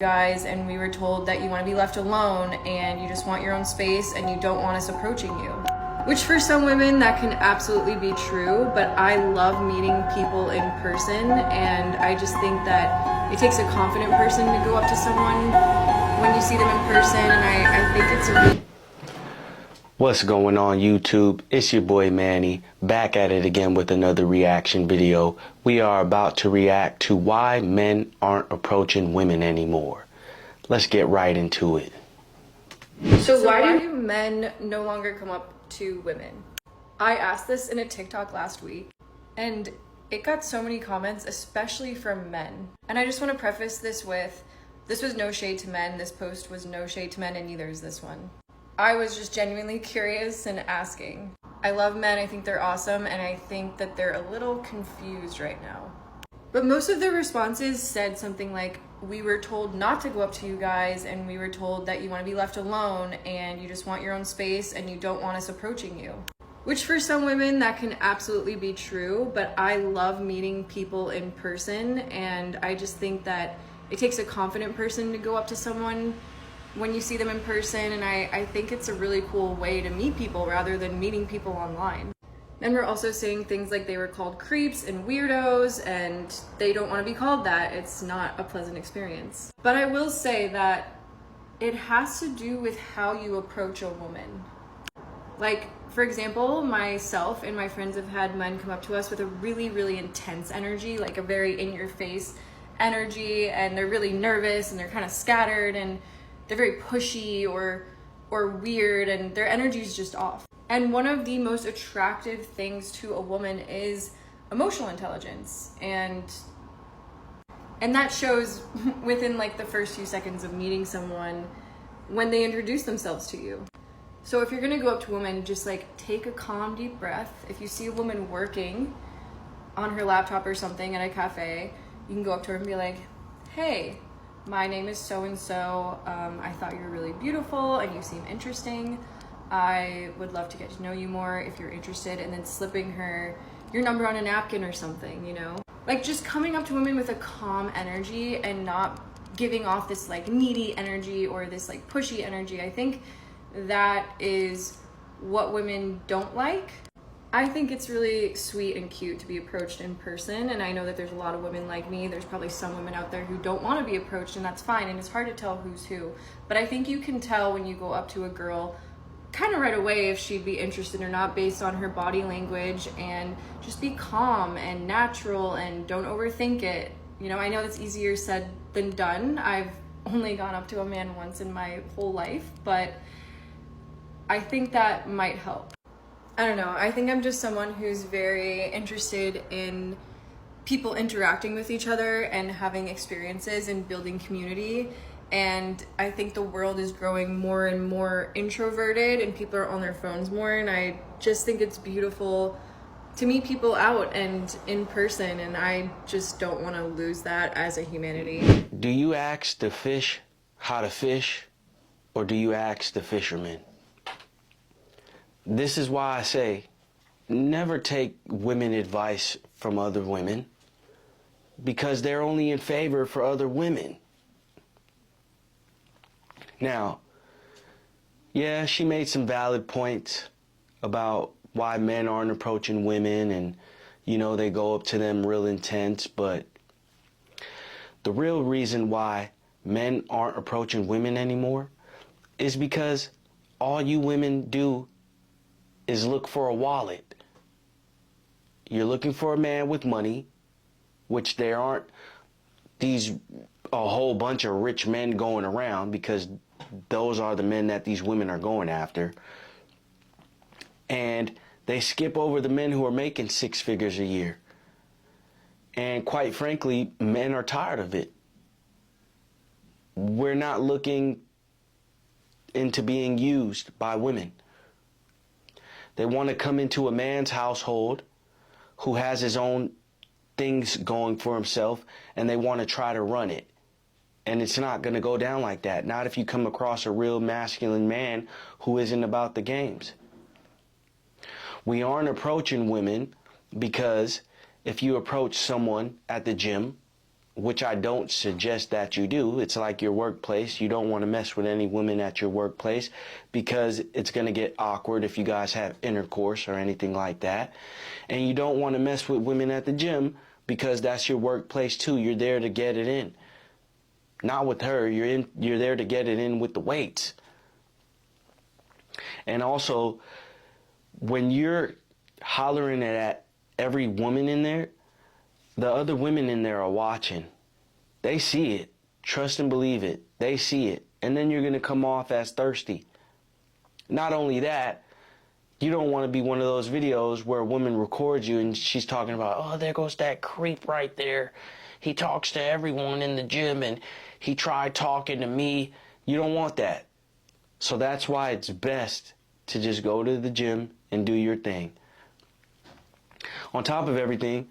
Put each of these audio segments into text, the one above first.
guys and we were told that you want to be left alone and you just want your own space and you don't want us approaching you. Which for some women that can absolutely be true, but I love meeting people in person, and I just think that it takes a confident person to go up to someone when you see them in person, and I think it's a really... What's going on YouTube? It's your boy Manny, back at it again with another reaction video. We are about to react to why men aren't approaching women anymore. Let's get right into it. So why do men no longer come up to women? I asked this in a TikTok last week and it got so many comments, especially from men. And I just want to preface this with, this was no shade to men. This post was no shade to men, and neither is this one. I was just genuinely curious and asking. I love men, I think they're awesome, and I think that they're a little confused right now. But most of the responses said something like, we were told not to go up to you guys, and we were told that you want to be left alone and you just want your own space and you don't want us approaching you. Which for some women that can absolutely be true, but I love meeting people in person, and I just think that it takes a confident person to go up to someone when you see them in person, and I think it's a really cool way to meet people rather than meeting people online. And we're also saying things like they were called creeps and weirdos, and they don't want to be called that. It's not a pleasant experience. But I will say that it has to do with how you approach a woman. Like, for example, myself and my friends have had men come up to us with a really, really intense energy, like a very in-your-face energy, and they're really nervous and they're kind of scattered and they're very pushy or weird, and their energy is just off. And one of the most attractive things to a woman is emotional intelligence, and that shows within like the first few seconds of meeting someone when they introduce themselves to you. So if you're gonna go up to a woman, just like take a calm, deep breath. If you see a woman working on her laptop or something at a cafe, you can go up to her and be like, hey, my name is so-and-so. I thought you were really beautiful and you seem interesting. I would love to get to know you more if you're interested, and then slipping her your number on a napkin or something, you know? Like just coming up to women with a calm energy and not giving off this like needy energy or this like pushy energy. I think that is what women don't like. I think it's really sweet and cute to be approached in person, and I know that there's a lot of women like me. There's probably some women out there who don't want to be approached, and that's fine, and it's hard to tell who's who. But I think you can tell when you go up to a girl kind of right away if she'd be interested or not based on her body language, and just be calm and natural and don't overthink it. You know, I know that's easier said than done. I've only gone up to a man once in my whole life, but I think that might help. I don't know, I think I'm just someone who's very interested in people interacting with each other and having experiences and building community. And I think the world is growing more and more introverted and people are on their phones more, and I just think it's beautiful to meet people out and in person, and I just don't want to lose that as a humanity. Do you ask the fish how to fish, or do you ask the fisherman? This is why I say, never take women advice from other women, because they're only in favor for other women. Now, yeah, she made some valid points about why men aren't approaching women, and, you know, they go up to them real intense, but the real reason why men aren't approaching women anymore is because all you women do is look for a wallet. You're looking for a man with money, which there aren't a whole bunch of rich men going around, because those are the men that these women are going after. And they skip over the men who are making 6 figures a year. And quite frankly, men are tired of it. We're not looking into being used by women. They want to come into a man's household who has his own things going for himself, and they want to try to run it. And it's not going to go down like that. Not if you come across a real masculine man who isn't about the games. We aren't approaching women because if you approach someone at the gym which I don't suggest that you do. It's like your workplace. You don't want to mess with any women at your workplace because it's going to get awkward if you guys have intercourse or anything like that. And you don't want to mess with women at the gym because that's your workplace too. You're there to get it in. Not with her. You're there to get it in with the weights. And also, when you're hollering at every woman in there, the other women in there are watching. They see it. Trust and believe it. They see it. And then you're going to come off as thirsty. Not only that, you don't want to be one of those videos where a woman records you and she's talking about, oh, there goes that creep right there. He talks to everyone in the gym and he tried talking to me. You don't want that. So that's why it's best to just go to the gym and do your thing. On top of everything,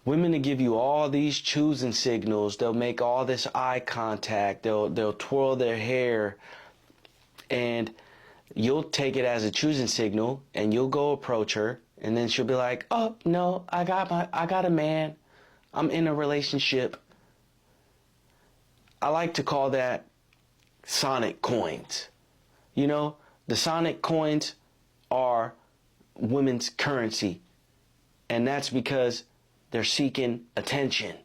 women will give you all these choosing signals. They'll make all this eye contact. They'll twirl their hair. And you'll take it as a choosing signal and you'll go approach her. And then she'll be like, oh, no, I got a man. I'm in a relationship. I like to call that Sonic coins. You know, the Sonic coins are women's currency. And that's because they're seeking attention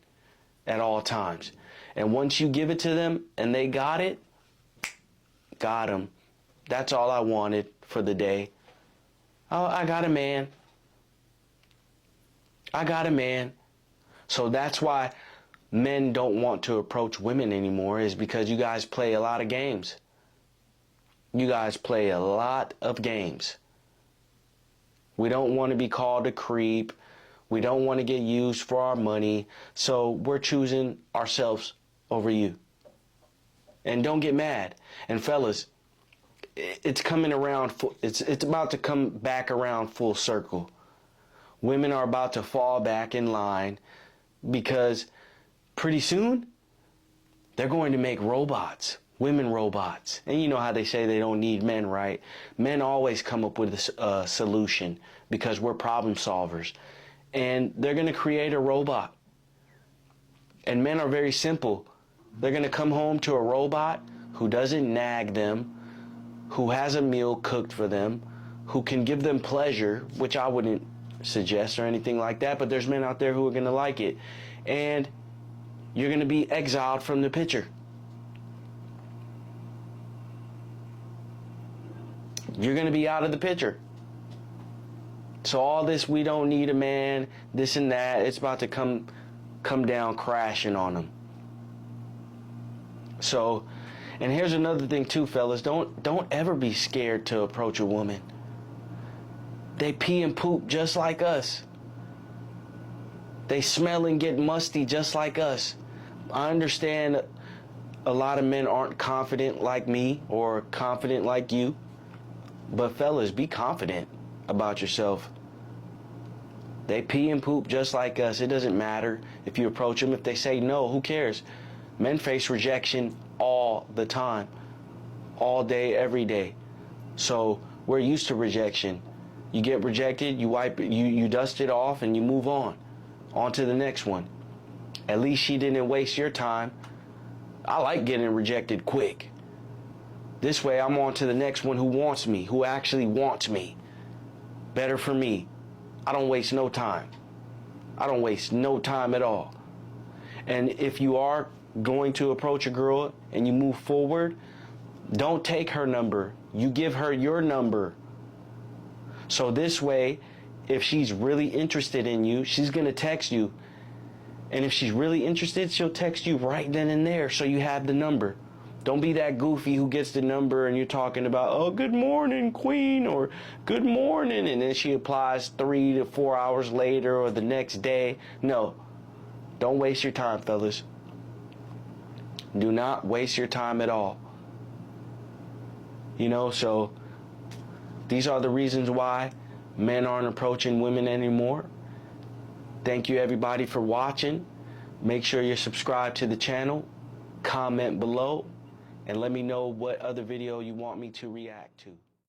at all times. And once you give it to them and they got it, got them. That's all I wanted for the day. Oh, I got a man. I got a man. So that's why men don't want to approach women anymore, is because you guys play a lot of games. You guys play a lot of games. We don't want to be called a creep. We don't want to get used for our money. So we're choosing ourselves over you. And don't get mad. And fellas, it's coming around. It's about to come back around full circle. Women are about to fall back in line because pretty soon they're going to make robots. Women robots. And you know how they say they don't need men, right? Men always come up with a solution because we're problem solvers. And they're going to create a robot. And men are very simple. They're going to come home to a robot who doesn't nag them, who has a meal cooked for them, who can give them pleasure, which I wouldn't suggest or anything like that, but there's men out there who are going to like it. And you're going to be exiled from the picture. You're going to be out of the picture. So all this, we don't need a man, this and that, it's about to come down crashing on them. So, and here's another thing too, fellas. Don't ever be scared to approach a woman. They pee and poop just like us. They smell and get musty just like us. I understand a lot of men aren't confident like me or confident like you. But fellas, be confident about yourself. They pee and poop just like us. It doesn't matter if you approach them. If they say no, who cares? Men face rejection all the time. All day, every day. So we're used to rejection. You get rejected, you wipe it, you dust it off and you move on. On to the next one. At least she didn't waste your time. I like getting rejected quick. This way I'm on to the next one who wants me, who actually wants me. Better for me. I don't waste no time. I don't waste no time at all. And if you are going to approach a girl and you move forward, don't take her number. You give her your number. So this way, if she's really interested in you, she's going to text you. And if she's really interested, she'll text you right then and there so you have the number. Don't be that goofy who gets the number and you're talking about, oh, good morning, queen, or good morning, and then she applies 3 to 4 hours later or the next day. No, don't waste your time, fellas. Do not waste your time at all. You know, so these are the reasons why men aren't approaching women anymore. Thank you, everybody, for watching. Make sure you're subscribed to the channel. Comment below. And let me know what other video you want me to react to.